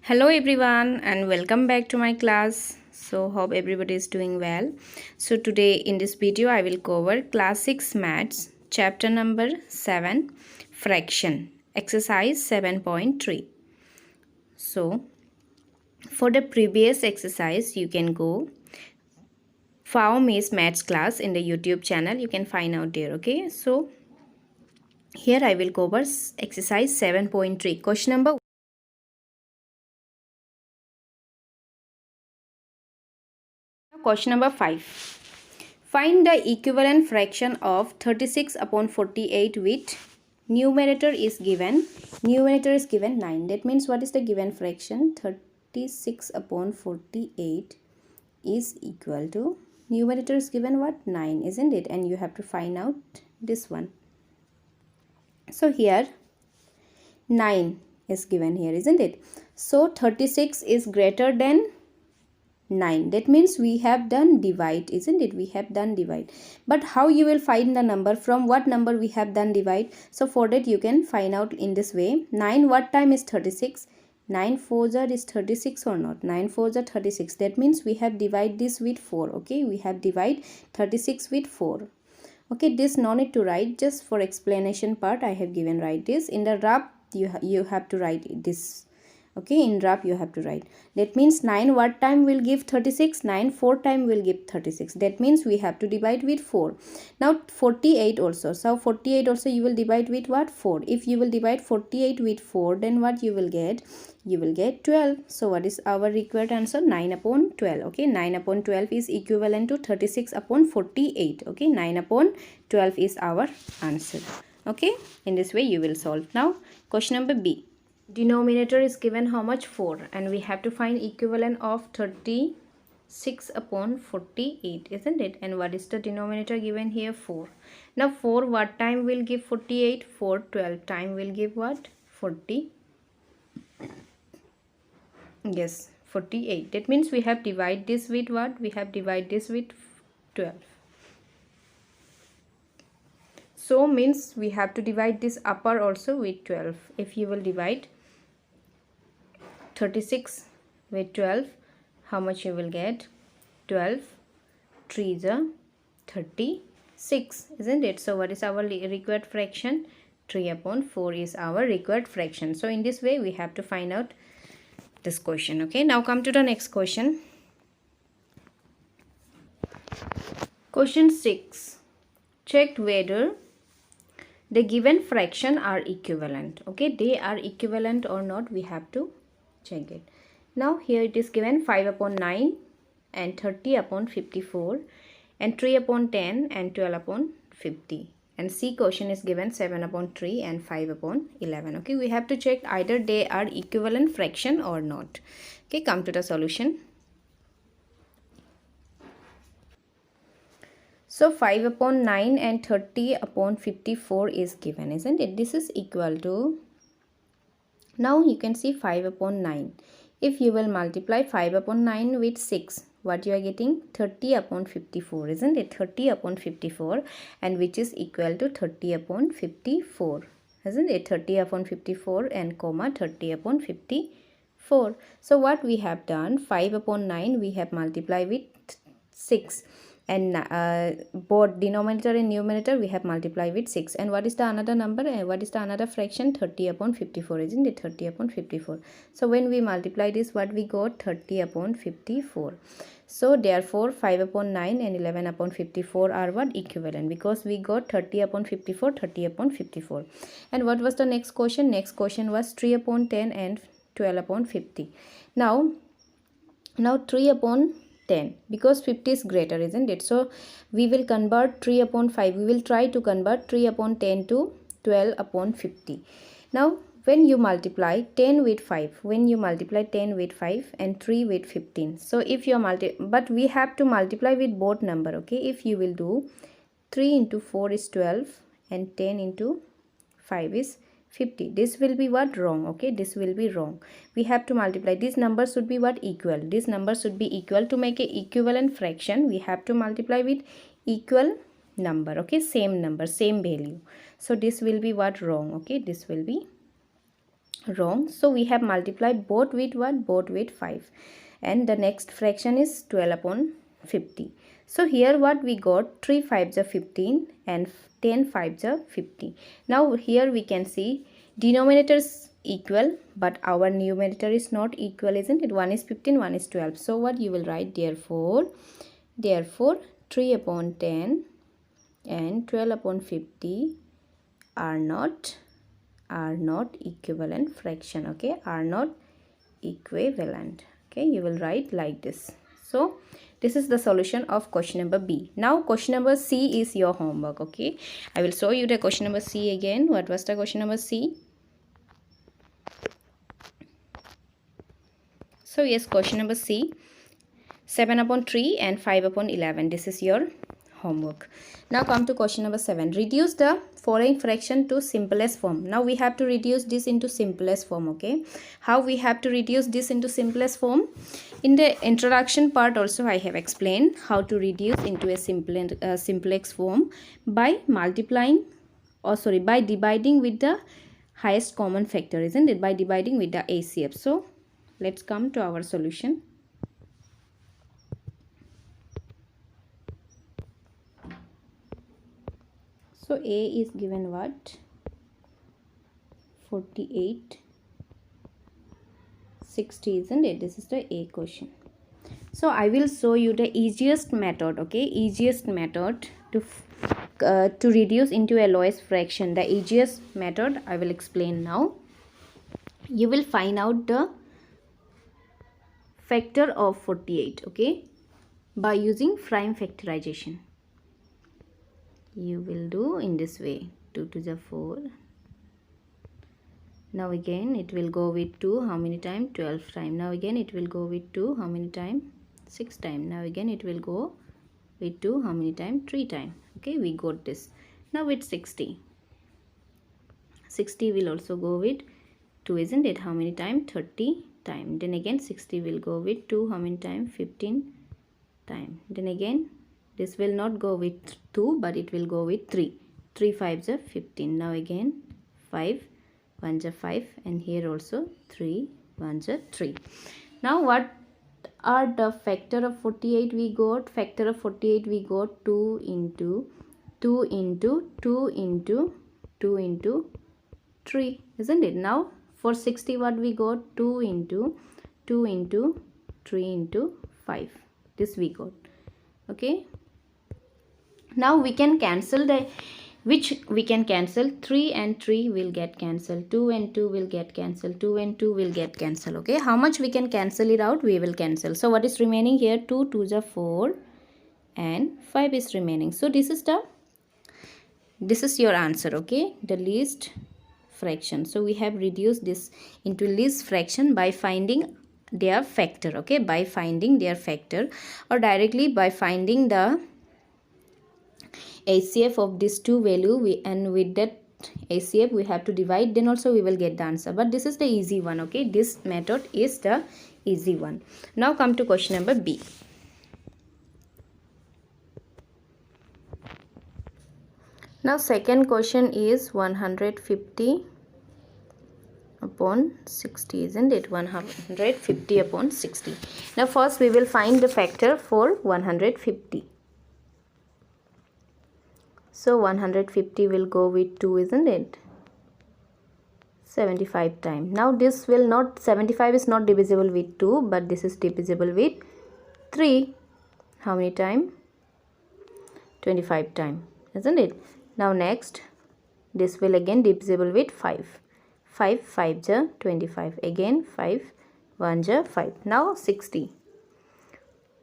Hello everyone and welcome back to my class. So hope everybody is doing well. So today in this video I will cover class 6 maths chapter number 7 fraction exercise 7.3. So for the previous exercise you can go FAO Miss Maths class in the YouTube channel. You can find out there. Okay, so here I will cover exercise 7.3 question number. Question number 5. Find the equivalent fraction of 36 upon 48 with numerator is given. Numerator is given 9. That means what is the given fraction? 36 upon 48 is equal to, numerator is given what? 9, isn't it? And you have to find out this one. So here 9 is given here, isn't it? So 36 is greater than 9. That means we have done divide, isn't it? We have done divide. But how you will find the number? From what number we have done divide? So for that you can find out in this way. 9 what time is 36? 9 4s is 36 or not? 9 4s are 36. That means we have divide this with 4. Okay, we have divide 36 with 4. Okay, this no need to write, just for explanation part I have given write this. In the rough you have to write this. Okay, in rough you have to write. That means 9 what time will give 36? 9 4 time will give 36. That means we have to divide with 4. Now 48 also. So 48 also you will divide with what? 4. If you will divide 48 with 4, then what you will get? You will get 12. So what is our required answer? 9 upon 12. Okay, 9 upon 12 is equivalent to 36 upon 48. Okay, 9 upon 12 is our answer. Okay, in this way you will solve. Now question number B. Denominator is given how much? 4, and we have to find equivalent of 36 upon 48, isn't it? And what is the denominator given here? 4. Now 4 what time will give 48? 4 12 time will give what? 40. Yes, 48. That means we have divide this with what? We have divide this with 12. So means we have to divide this upper also with 12. If you will divide 36 with 12, how much you will get? 12 3s are 36, isn't it? So what is our required fraction? 3 upon 4 is our required fraction. So in this way we have to find out this question. Okay, now come to the next question. Question 6. Check whether the given fraction are equivalent. Okay, they are equivalent or not, we have to check it. Now here it is given 5 upon 9 and 30 upon 54 and 3 upon 10 and 12 upon 50, and C question is given 7 upon 3 and 5 upon 11. Okay, we have to check either they are equivalent fraction or not. Okay, come to the solution. So 5 upon 9 and 30 upon 54 is given, isn't it? This is equal to, now you can see 5 upon 9. If you will multiply 5 upon 9 with 6, what you are getting? 30 upon 54, isn't it? 30 upon 54, and which is equal to 30 upon 54, isn't it? 30 upon 54 and comma 30 upon 54. So what we have done, 5 upon 9 we have multiplied with 6, and both denominator and numerator we have multiplied with 6. And what is the another number? What is the another fraction? 30 upon 54, isn't it? 30 upon 54. So when we multiply this, what we got? 30 upon 54. So therefore 5 upon 9 and 11 upon 54 are what? Equivalent, because we got 30 upon 54, 30 upon 54. And what was the next question? Next question was 3 upon 10 and 12 upon 50. Now 3 upon 10, because 50 is greater, isn't it? So we will convert 3 upon 5. We will try to convert 3 upon 10 to 12 upon 50. Now when you multiply 10 with 5, when you multiply 10 with 5 and 3 with 15, so if you but we have to multiply with both number. Okay, if you will do 3 into 4 is 12 and 10 into 5 is 50, this will be what? Wrong. Okay, this will be wrong. We have to multiply. This number should be what? Equal. This number should be equal. To make a equivalent fraction we have to multiply with equal number. Okay, same number, same value. So this will be what? Wrong. Okay, this will be Wrong. So we have multiplied both with what? Both with 5. And the next fraction is 12 upon 50. So here what we got? 3 5s are 15 and 10 5s are 50. Now here we can see denominator is equal, but our numerator is not equal, isn't it? One is 15, one is 12. So what you will write? Therefore 3 upon 10 and 12 upon 50 are not equivalent fraction. Okay, are not equivalent. Okay, you will write like this. So this is the solution of question number B. Now question number C is your homework. Okay, I will show you the question number C again. What was the question number C? So yes, question number C, 7 upon 3 and 5 upon 11. This is your homework. Now come to question number 7. Reduce the following fraction to simplest form. Now we have to reduce this into simplest form. Okay, how we have to reduce this into simplest form? In the introduction part also I have explained how to reduce into a simplex form by multiplying, or sorry, by dividing with the highest common factor, isn't it? By dividing with the ACF. So let's come to our solution. So A is given what? 48, 60, isn't it? This is the A question. So I will show you the easiest method. Okay, easiest method to reduce into a lowest fraction. The easiest method I will explain now. You will find out the factor of 48. Okay, by using prime factorization. You will do in this way. 2 to the 4. Now again it will go with 2 how many times? 12 times. Now again it will go with 2 how many times? 6 times. Now again it will go with 2 how many times? 3 times. Okay, we got this. Now with 60 will also go with 2, isn't it? How many times? 30 times. Then again 60 will go with 2 how many times? 15 times. Then again this will not go with 2 but it will go with 3. 3 5s are 15. Now again 5 1s are 5 and here also 3 1s are 3. Now what are the factor of 48 we got? Factor of 48 we got 2 into 2 into 2 into 2 into 3, isn't it? Now for 60 what we got? 2 into 2 into 3 into 5. This we got. Okay, now we can cancel the, which we can cancel. 3 and 3 will get cancelled, 2 and 2 will get cancelled, 2 and 2 will get cancelled. Okay, how much we can cancel it out? We will cancel. So what is remaining here? 2 2s are 4 and 5 is remaining. So this is your answer. Okay, the least fraction. So we have reduced this into least fraction by finding their factor. Okay, by finding their factor, or directly by finding the ACF of these two value, and with that ACF we have to divide, then also we will get the answer. But this is the easy one. Okay, this method is the easy one. Now come to question number B. Now second question is 150 upon 60, isn't it? 150 upon 60. Now first we will find the factor for 150. So 150 will go with 2, isn't it? 75 times. Now this will not, 75 is not divisible with 2, but this is divisible with 3. How many times? 25 times, isn't it? Now next, this will again divisible with 5. 5 5s are 25. Again 5 1s are 5. Now 60.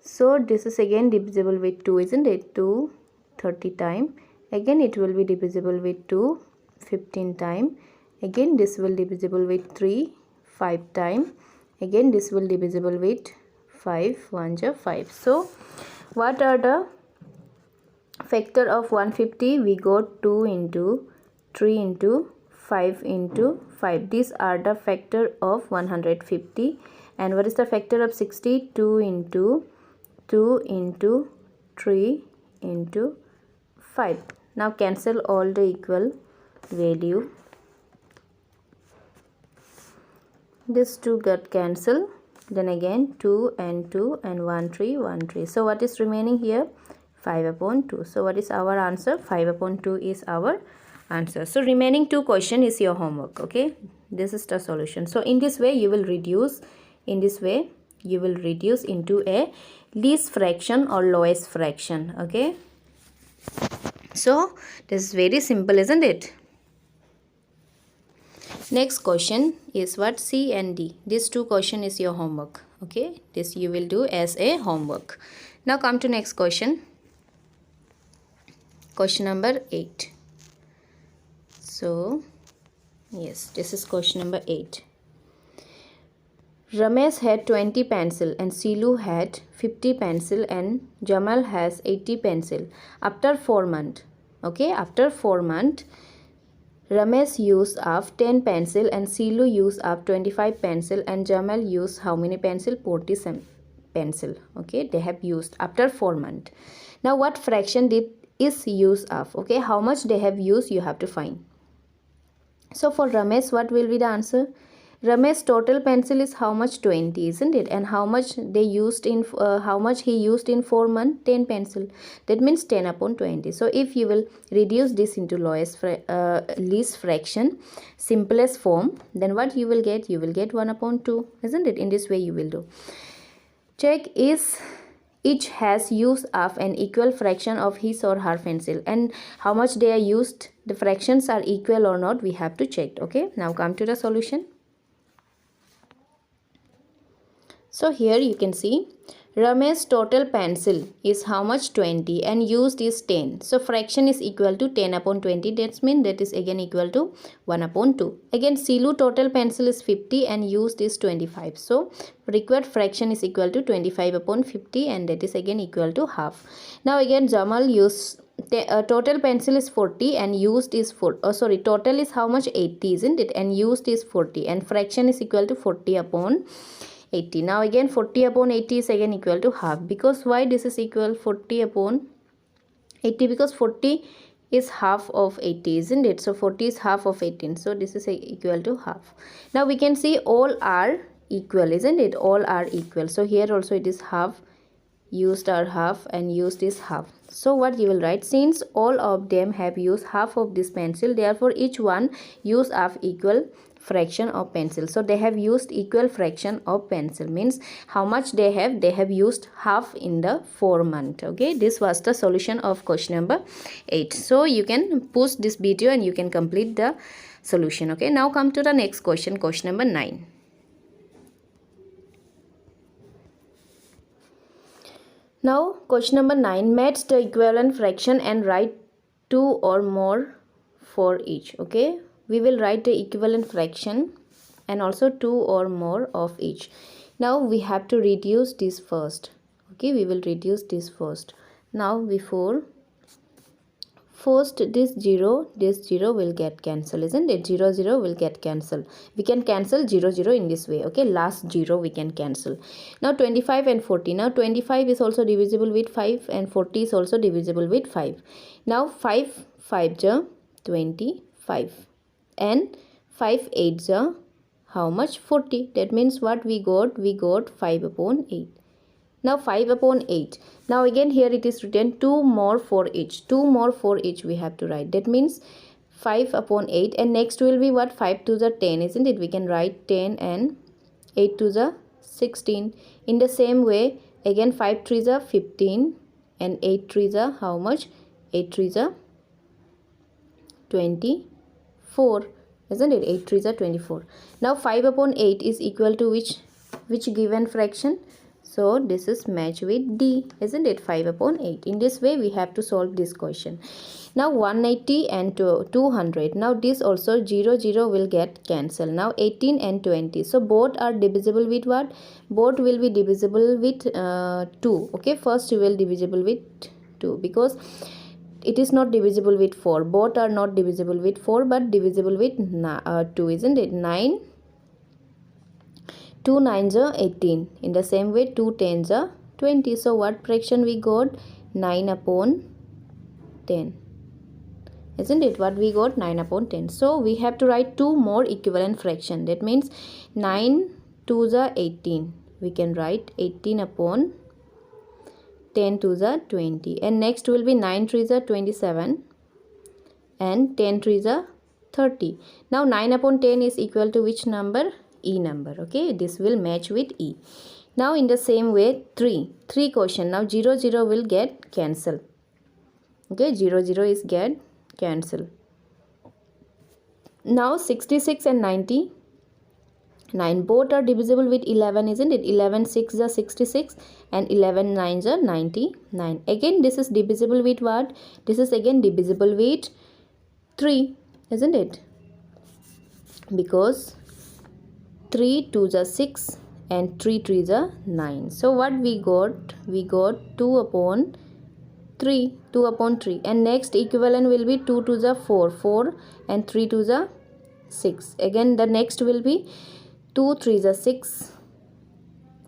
So this is again divisible with 2, isn't it? 2 30 times. Again it will be divisible with 2 15 times. Again this will divisible with 3 5 times. Again this will divisible with 5 1s are 5. So what are the factor of 150? We got 2 into 3 into 5 into 5. These are the factor of 150. And what is the factor of 60? 2 into 2 into 3 into 5. Now cancel all the equal value. This 2 got cancelled. Then again 2 and 2 and 1 3 1 3. So what is remaining here? 5 upon 2. So what is our answer? 5 upon 2 is our answer. So remaining 2 question is your homework. Okay, this is the solution. So in this way you will reduce, in this way you will reduce into a least fraction or lowest fraction. Okay, so this is very simple, isn't it? Next question is what? C and D. This 2 question is your homework. Okay, this you will do as a homework. Now come to next question. Question number 8. So yes, this is question number 8. Ramesh had 20 pencil and Silu had 50 pencil and Jamal has 80 pencil. After 4 months, okay, after 4 months, Ramesh used up 10 pencil and Silu used up 25 pencil and Jamal used how many pencil? 40 pencil. Okay, they have used after 4 months. Now what fraction is used of? Okay, how much they have used you have to find. So for Ramesh, what will be the answer? Ramesh's total pencil is how much? 20, isn't it? And how much they used in how much he used in 4 months? 10 pencil. That means 10 upon 20. So if you will reduce this into least fraction, simplest form, then what you will get? You will get 1 upon 2, isn't it? In this way you will do. Check is each has used of an equal fraction of his or her pencil, and how much they are used, the fractions are equal or not, we have to check. Okay, now come to the solution. So here you can see Ramesh's total pencil is how much? 20 and used is 10. So fraction is equal to 10 upon 20. That means that is again equal to 1 upon 2. Again Silu total pencil is 50 and used is 25. So required fraction is equal to 25 upon 50 and that is again equal to half. Now again Jamal used total pencil is 40 and used is total is how much? 80, isn't it? And used is 40 and fraction is equal to 40 upon 80. Now again 40 upon 80 is again equal to half. Because why this is equal 40 upon 80? Because 40 is half of 80, isn't it? So 40 is half of 18. So this is equal to half. Now we can see all are equal, isn't it? All are equal. So here also it is half, used are half and used is half. So what you will write? Since all of them have used half of this pencil, therefore each one use of equal fraction of pencil. So they have used equal fraction of pencil, means how much they have used half in the 4 months. Okay, this was the solution of question number 8. So you can pause this video and you can complete the solution. Okay, now come to the next question, question number 9. Now question number 9, match the equivalent fraction and write 2 or more for each. Okay, we will write the equivalent fraction and also 2 or more of each. Now we have to reduce this first. Okay, we will reduce this first. Now before first this 0 will get cancelled, isn't it? 0 0 will get cancelled. We can cancel 0 0 in this way. Okay, last 0 we can cancel. Now 25 and 40. Now 25 is also divisible with 5 and 40 is also divisible with 5. Now 5 5 ja 25 and 5 8 ja how much? 40. That means what we got? We got 5 upon 8. Now 5 upon 8. Now again here it is written 2 more for each. 2 more for each we have to write. That means 5 upon 8 and next will be what? 5 to the 10, isn't it? We can write 10 and 8 to the 16. In the same way again 5 3 the 15 and 8 3 the how much? 8 3 the 24, isn't it? 8 3 the 24. Now 5 upon 8 is equal to which given fraction? So this is match with D, isn't it? 5 upon 8. In this way we have to solve this question. Now 180 and 200. Now this also 0 0 will get cancelled. Now 18 and 20. So both are divisible with what? Both will be divisible with 2. Okay, first you will divisible with 2 because it is not divisible with 4. Both are not divisible with 4 but divisible with 2, isn't it? 9 2 9s are 18. In the same way 2 10s are 20. So what fraction we got? 9 upon 10. isn't it? What we got? 9 upon 10. So we have to write 2 more equivalent fraction. That means 9 to the 18. We can write 18 upon 10 to the 20. And next will be 9 to the 27 and 10 to the 30. Now 9 upon 10 is equal to which number? E number. Okay, this will match with E. Now in the same way 3 question. Now 0 0 will get cancelled. Okay, 0 0 is get cancelled. Now 66 and 99 both are divisible with 11, isn't it? 11 6 are 66 and 11 9 are 99. Again this is divisible with what? This is again divisible with 3, isn't it? Because 3 2 are 6 and 3 3 are 9. So what we got? We got 2 upon 3, 2 upon 3, and next equivalent will be 2 to the 4, 4 and 3 to the 6. Again the next will be 2 3 the 6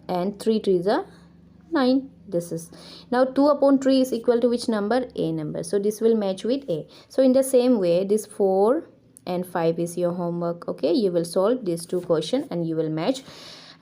and 3 3 the 9. This is now 2 upon 3 is equal to which number? A number. So this will match with A. So in the same way this 4 and 5 is your homework. Okay, you will solve these 2 questions and you will match.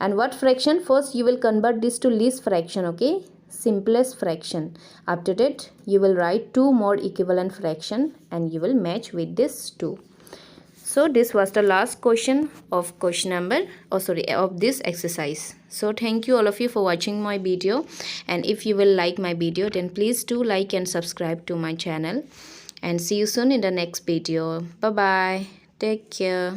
And what fraction? First you will convert this to least fraction. Okay, simplest fraction. After that you will write 2 more equivalent fraction and you will match with this 2. So this was the last question of of this exercise. So thank you all of you for watching my video, and if you will like my video then please do like and subscribe to my channel, and see you soon in the next video. Bye bye, take care.